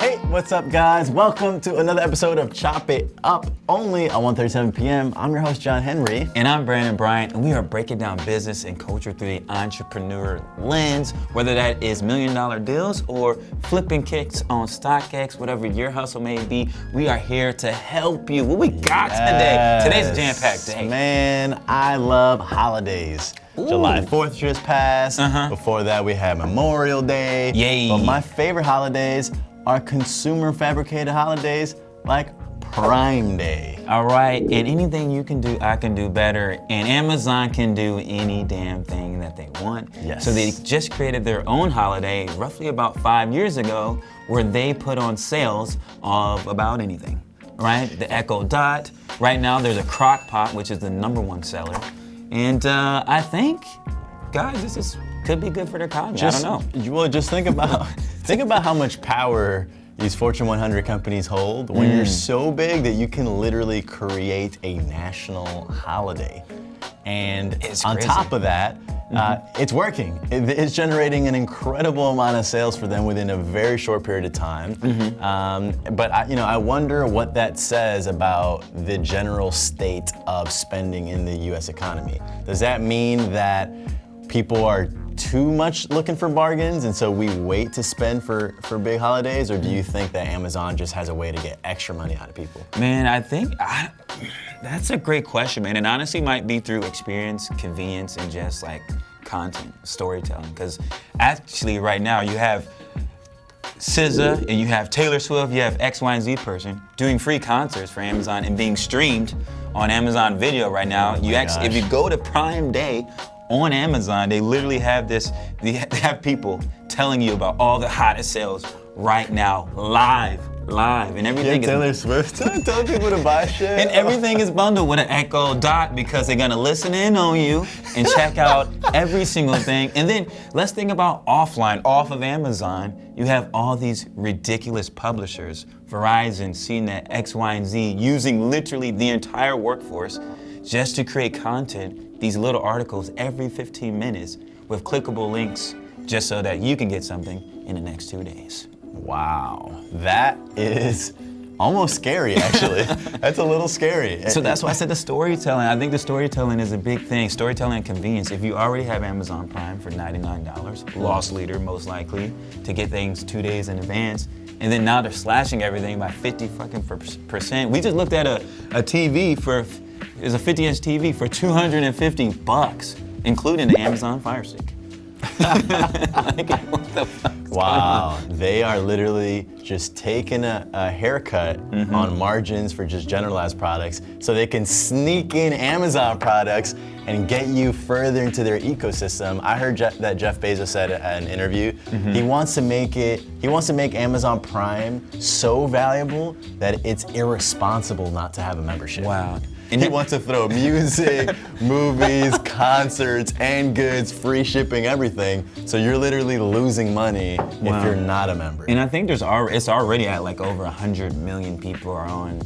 Hey, what's up, guys? Welcome to another episode of Chop It Up, only on 1:37 p.m. I'm your host, John Henry. And I'm Brandon Bryant, and we are breaking down business and culture through the entrepreneur lens, whether that is $1 million deals or flipping kicks on StockX, whatever your hustle may be. We are here to help you. What we got today? Today's a jam-packed day. Man, I love holidays. Ooh. July 4th just passed. Before that, we had Memorial Day. Yay. But my favorite holidays are consumer fabricated holidays like Prime Day. All right, and anything you can do, I can do better. And Amazon can do any damn thing that they want. Yes. So they just created their own holiday roughly about 5 years ago where they put on sales of about anything, right? The Echo Dot. Right now there's a crock pot, which is the #1 seller. And I think, guys, could be good for their economy. I don't know. Well, just think about how much power these Fortune 100 companies hold when you're so big that you can literally create a national holiday. And it's on crazy. top of that, it's working. It's generating an incredible amount of sales for them within a very short period of time. But I wonder what that says about the general state of spending in the U.S. economy. Does that mean that people are too much looking for bargains and so we wait to spend for big holidays, or do you think that Amazon just has a way to get extra money out of people? Man, I think that's a great question, man. And honestly might be through experience, convenience, and just like content, storytelling. Because actually right now you have SZA and you have Taylor Swift, you have X, Y, and Z person doing free concerts for Amazon and being streamed on Amazon Video right now. If you go to Prime Day on Amazon, they literally have they have people telling you about all the hottest sales right now, live, and everything is Taylor Swift telling people to buy shit. And everything is bundled with an Echo Dot because they're gonna listen in on you and check out every single thing. And then let's think about offline, off of Amazon. You have all these ridiculous publishers, Verizon, CNET, X, Y, and Z, using literally the entire workforce just to create content, these little articles every 15 minutes with clickable links just so that you can get something in the next 2 days. Wow, that is almost scary, actually. That's a little scary. So that's why I said the storytelling. I think the storytelling is a big thing. Storytelling and convenience. If you already have Amazon Prime for $99, loss leader most likely, to get things 2 days in advance, and then now they're slashing everything by 50%. We just looked at a TV it's a 50-inch TV for $250, including the Amazon Fire Stick. Wow, they are literally just taking a haircut on margins for just generalized products so they can sneak in Amazon products and get you further into their ecosystem. I heard that Jeff Bezos said in an interview, he wants to make Amazon Prime so valuable that it's irresponsible not to have a membership. Wow. And he wants to throw music, movies, concerts, and goods, free shipping, everything. So you're literally losing money if you're not a member. And I think it's already at like over 100 million people are on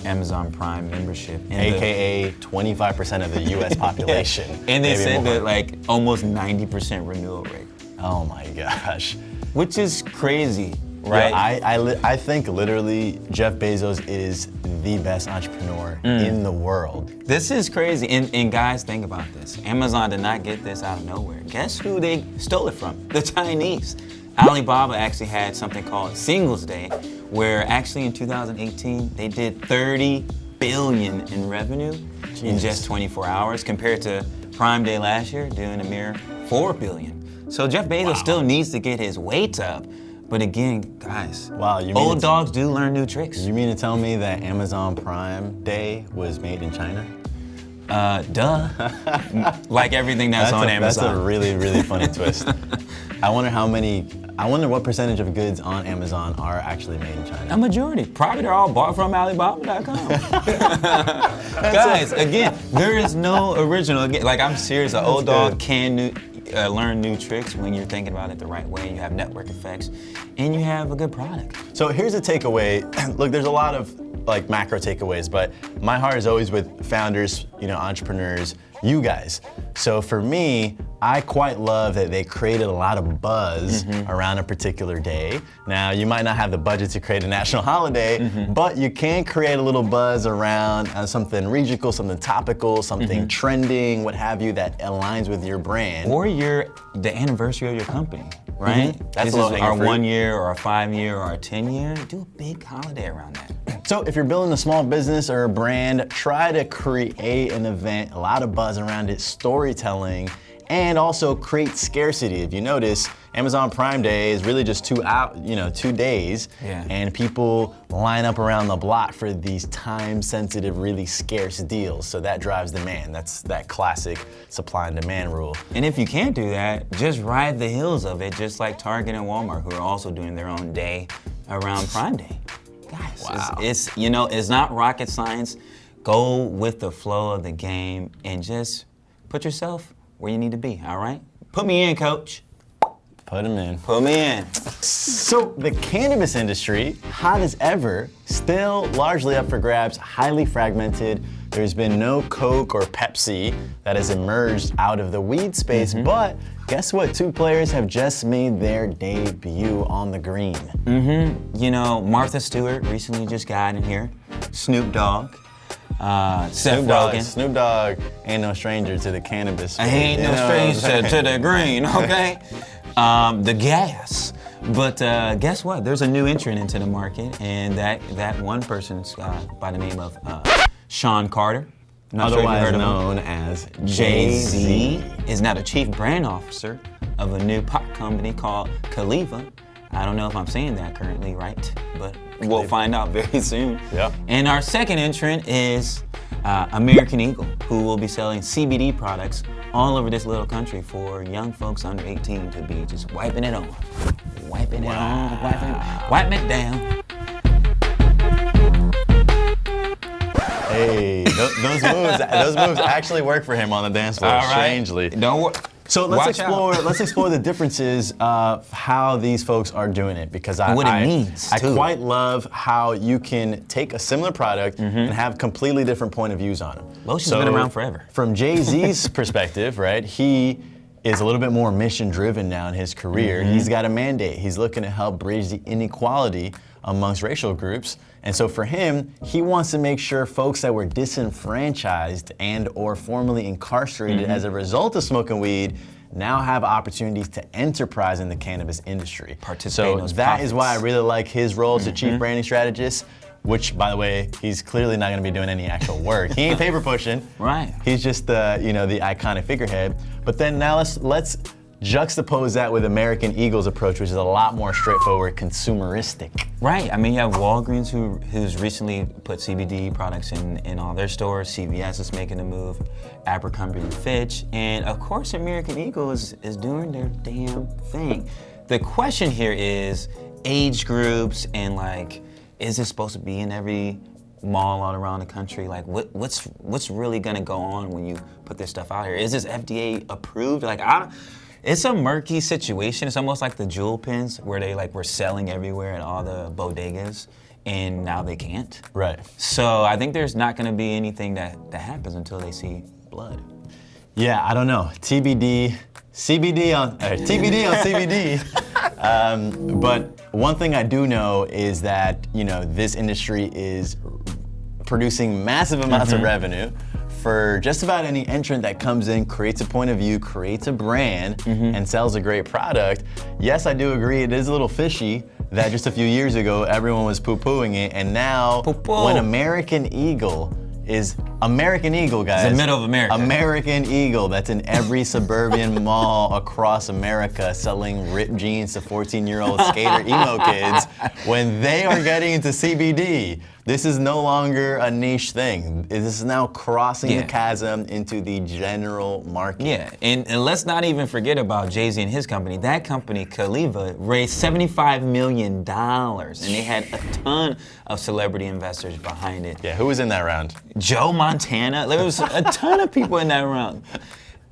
Amazon Prime membership. And AKA 25% of the US population. And they said that like almost 90% renewal rate. Oh my gosh. Which is crazy, right? Yeah, I think literally Jeff Bezos is the best entrepreneur in the world. This is crazy. And guys, think about this. Amazon did not get this out of nowhere. Guess who they stole it from? The Chinese. Alibaba actually had something called Singles Day, where actually in 2018, they did $30 billion in revenue in just 24 hours compared to Prime Day last year doing a mere $4 billion. So Jeff Bezos still needs to get his weight up. But again, guys, old dogs do learn new tricks. You mean to tell me that Amazon Prime Day was made in China? Duh. Like everything that's on Amazon. That's a really, really funny twist. I wonder what percentage of goods on Amazon are actually made in China. A majority. Probably they're all bought from Alibaba.com. Guys, again, there is no original. Like, I'm serious. An old dog can learn new tricks when you're thinking about it the right way. You have network effects, and you have a good product. So here's a takeaway. Look, there's a lot of like macro takeaways, but my heart is always with founders, entrepreneurs, you guys. So for me, I quite love that they created a lot of buzz around a particular day. Now, you might not have the budget to create a national holiday, but you can create a little buzz around something regional, something topical, something trending, what have you, that aligns with your brand. Or the anniversary of your company, right? That's this a is low-hanging our fruit. 1 year or a 5 year or a 10 year. Do a big holiday around that. So if you're building a small business or a brand, try to create an event, a lot of buzz around it, storytelling, and also create scarcity. If you notice, Amazon Prime Day is really just 2 days, and people line up around the block for these time-sensitive, really scarce deals. So that drives demand. That's that classic supply and demand rule. And if you can't do that, just ride the heels of it, just like Target and Walmart, who are also doing their own day around Prime Day. Guys, Wow. it's not rocket science. Go with the flow of the game and just put yourself where you need to be, all right? Put me in, coach. Put them in. Put me in. So the cannabis industry, hot as ever, still largely up for grabs, highly fragmented. There's been no Coke or Pepsi that has emerged out of the weed space, but guess what? 2 players have just made their debut on the green. You know, Martha Stewart recently just got in here. Snoop Dogg. Seth Rogen. Snoop Dogg ain't no stranger to the cannabis space. Ain't no stranger to the green, okay? The gas. But guess what? There's a new entrant into the market, and that one person's by the name of Sean Carter. Not sure if you Otherwise heard of him. known as JayZ is now the chief brand officer of a new pot company called Khalifa. I don't know if I'm saying that currently right, but we'll find out very soon. Yeah. And our second entrant is American Eagle, who will be selling CBD products all over this little country for young folks under 18 to be just wiping it on. Wiping it on, wiping it down. Hey, those moves actually work for him on the dance floor, All right. strangely. Don't worry. So Watch let's explore the differences of how these folks are doing it, because What it means, I too. quite love how you can take a similar product and have completely different point of views on them. Lotion's been around forever. From JayZ's perspective, right, he is a little bit more mission driven now in his career. He's got a mandate. He's looking to help bridge the inequality amongst racial groups. And so for him, he wants to make sure folks that were disenfranchised and or formerly incarcerated as a result of smoking weed now have opportunities to enterprise in the cannabis industry. Participate in So those that is why I profits. really like his role as the chief branding strategist, which, by the way, he's clearly not going to be doing any actual work. He ain't paper pushing. Right. He's just the iconic figurehead. But then now let's juxtapose that with American Eagle's approach, which is a lot more straightforward, consumeristic. Right. I mean, you have Walgreens who's recently put CBD products in all their stores. CVS is making a move. Abercrombie and Fitch, and of course, American Eagle is doing their damn thing. The question here is age groups and like, is this supposed to be in every mall all around the country? Like, what's really gonna go on when you put this stuff out here? Is this FDA approved? Like, it's a murky situation. It's almost like the jewel pins where they were selling everywhere at all the bodegas, and now they can't. Right. So I think there's not going to be anything that happens until they see blood. Yeah, I don't know. TBD on CBD. But one thing I do know is that this industry is producing massive amounts of revenue for just about any entrant that comes in, creates a point of view, creates a brand, and sells a great product. Yes, I do agree, it is a little fishy that just a few years ago, everyone was poo-pooing it, and now when American Eagle, guys. It's the middle of America. American Eagle, that's in every suburban mall across America, selling ripped jeans to 14-year-old skater emo kids. When they are getting into CBD, this is no longer a niche thing. This is now crossing the chasm into the general market. Yeah, and let's not even forget about JayZ and his company. That company, Khalifa, raised $75 million, and they had a ton of celebrity investors behind it. Yeah, who was in that round? Joe Montana. There was a ton of people in that round.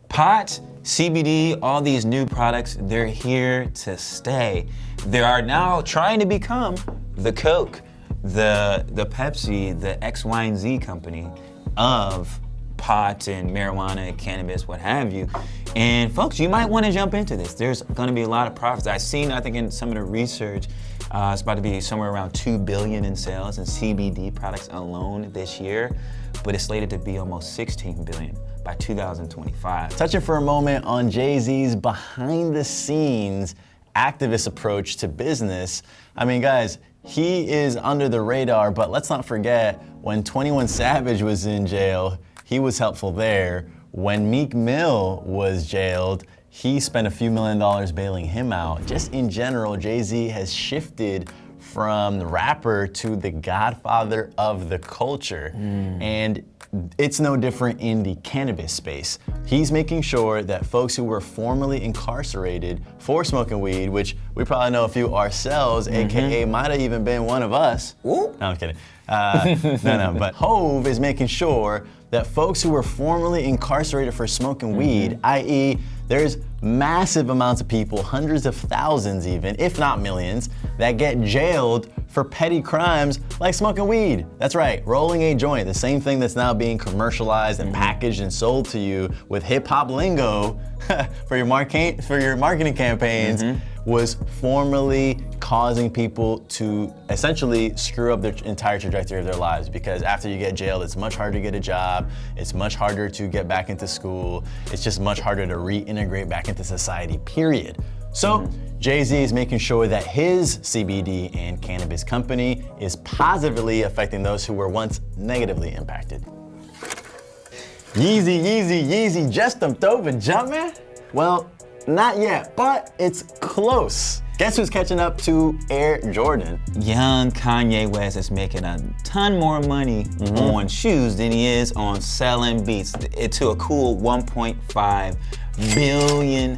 Pot, CBD, all these new products, they're here to stay. They are now trying to become the Coke, the Pepsi, the X, Y, and Z company of pot and marijuana, cannabis, what have you. And folks, you might want to jump into this. There's going to be a lot of profits. I've seen, I think in some of the research, it's about to be somewhere around $2 billion in sales in CBD products alone this year, but it's slated to be almost $16 billion by 2025. Touching for a moment on JayZ's behind the scenes activist approach to business. I mean, guys, he is under the radar, but let's not forget when 21 Savage was in jail, he was helpful there. When Meek Mill was jailed, he spent a few $1 million bailing him out. Just in general, JayZ has shifted from the rapper to the godfather of the culture. And it's no different in the cannabis space. He's making sure that folks who were formerly incarcerated for smoking weed, which we probably know a few ourselves, AKA might have even been one of us. Ooh. No, I'm kidding. But Hove is making sure that folks who were formerly incarcerated for smoking weed, i.e., there's massive amounts of people, hundreds of thousands even, if not millions, that get jailed for petty crimes like smoking weed. That's right, rolling a joint, the same thing that's now being commercialized and packaged and sold to you with hip hop lingo for your marketing campaigns, was formerly causing people to essentially screw up their entire trajectory of their lives, because after you get jailed, it's much harder to get a job, it's much harder to get back into school, it's just much harder to reintegrate back into society, period. So JayZ is making sure that his CBD and cannabis company is positively affecting those who were once negatively impacted. Yeezy, just jumped over Jumpman? Well, not yet, but it's close. Guess who's catching up to Air Jordan? Young Kanye West is making a ton more money on shoes than he is on selling beats. It's to a cool $1.5 billion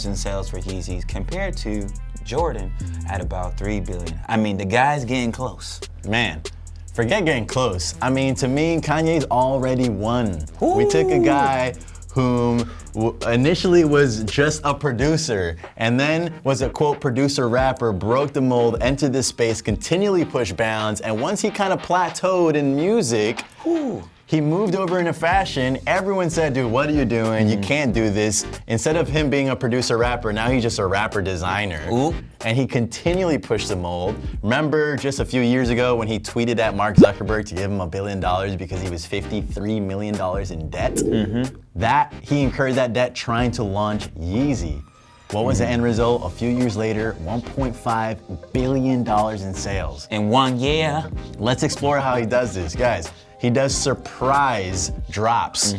in sales for Yeezys compared to Jordan at about $3 billion. I mean, the guy's getting close. Man, forget getting close. I mean, to me, Kanye's already won. We took a guy whom initially was just a producer and then was a quote producer rapper, broke the mold, entered this space, continually pushed bounds, and once he kind of plateaued in music, he moved over into fashion. Everyone said, dude, what are you doing? You can't do this. Instead of him being a producer rapper, now he's just a rapper designer. And he continually pushed the mold. Remember just a few years ago when he tweeted at Mark Zuckerberg to give him $1 billion because he was $53 million in debt? That he incurred that debt trying to launch Yeezy. What was the end result? A few years later, $1.5 billion in sales. In 1 year. Let's explore how he does this, guys. He does surprise drops.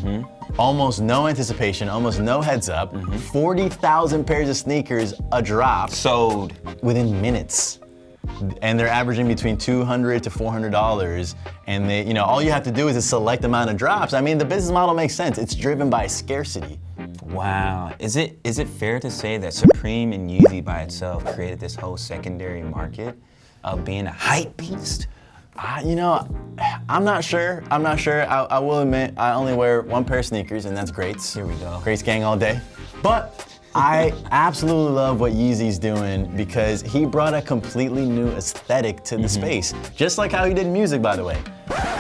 Almost no anticipation, almost no heads up. 40,000 pairs of sneakers a drop. Sold. Within minutes. And they're averaging between $200 to $400. And they, all you have to do is a select amount of drops. I mean, the business model makes sense. It's driven by scarcity. Wow. Is it fair to say that Supreme and Yeezy by itself created this whole secondary market of being a hype beast? I'm not sure. I will admit, I only wear one pair of sneakers, and that's Greats. Here we go. Greats gang all day. But I absolutely love what Yeezy's doing because he brought a completely new aesthetic to the space. Just like how he did music, by the way.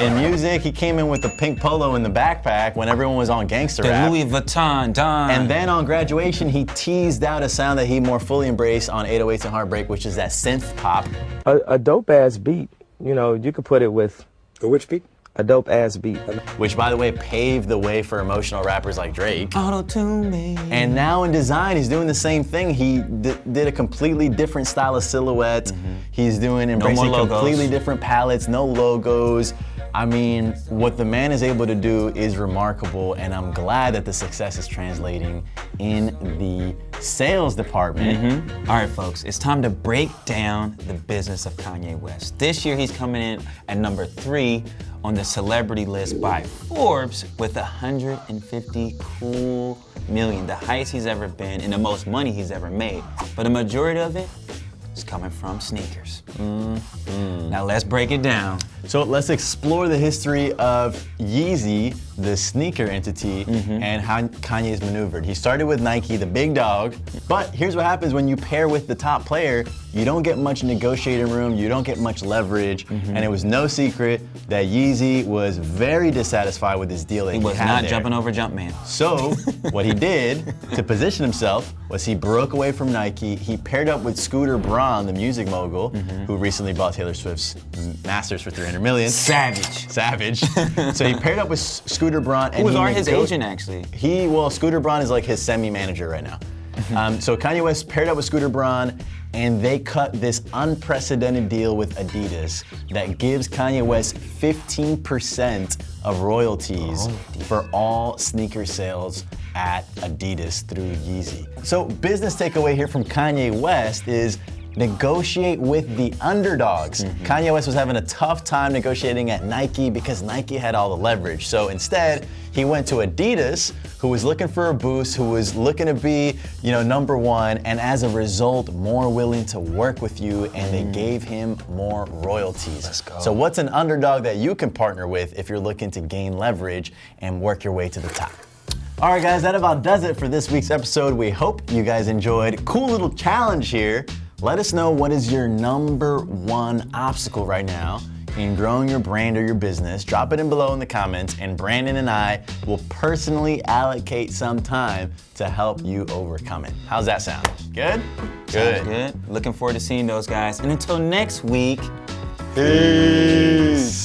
In music, he came in with the pink polo in the backpack when everyone was on gangster rap. The Louis Vuitton, Don. And then on Graduation, he teased out a sound that he more fully embraced on 808s and Heartbreak, which is that synth pop. A dope-ass beat. You could put it with... Which beat? A dope-ass beat. Which, by the way, paved the way for emotional rappers like Drake. Auto-tune me. And now in design, he's doing the same thing. He did a completely different style of silhouette. He's embracing completely different palettes, no logos. I mean, what the man is able to do is remarkable, and I'm glad that the success is translating in the sales department. All right, folks, it's time to break down the business of Kanye West. This year, he's coming in at number 3 on the celebrity list by Forbes with 150 cool million, the highest he's ever been and the most money he's ever made. But a majority of it is coming from sneakers. Now let's break it down. So let's explore the history of JayZ, the sneaker entity, and how Kanye's maneuvered. He started with Nike, the big dog, but here's what happens when you pair with the top player. You don't get much negotiating room, you don't get much leverage, and it was no secret that JayZ was very dissatisfied with his deal that he Was had not there. jumping over Jumpman. So what he did to position himself was he broke away from Nike. He paired up with Scooter Braun, the music mogul, who recently bought Taylor Swift's Masters for $300 million. Savage. So he paired up with Scooter Braun. And Who was he his agent, actually? Scooter Braun is like his semi-manager right now. So Kanye West paired up with Scooter Braun, and they cut this unprecedented deal with Adidas that gives Kanye West 15% of royalties for all sneaker sales at Adidas through JayZ. So business takeaway here from Kanye West is negotiate with the underdogs. Kanye West was having a tough time negotiating at Nike because Nike had all the leverage. So instead, he went to Adidas, who was looking for a boost, who was looking to be, number one, and as a result, more willing to work with you, and they gave him more royalties. Let's go. So what's an underdog that you can partner with if you're looking to gain leverage and work your way to the top? All right, guys, that about does it for this week's episode. We hope you guys enjoyed. Cool little challenge here. Let us know what is your number one obstacle right now in growing your brand or your business. Drop it in below in the comments, and Brandon and I will personally allocate some time to help you overcome it. How's that sound? Good? Good. Looking forward to seeing those guys. And until next week, Peace.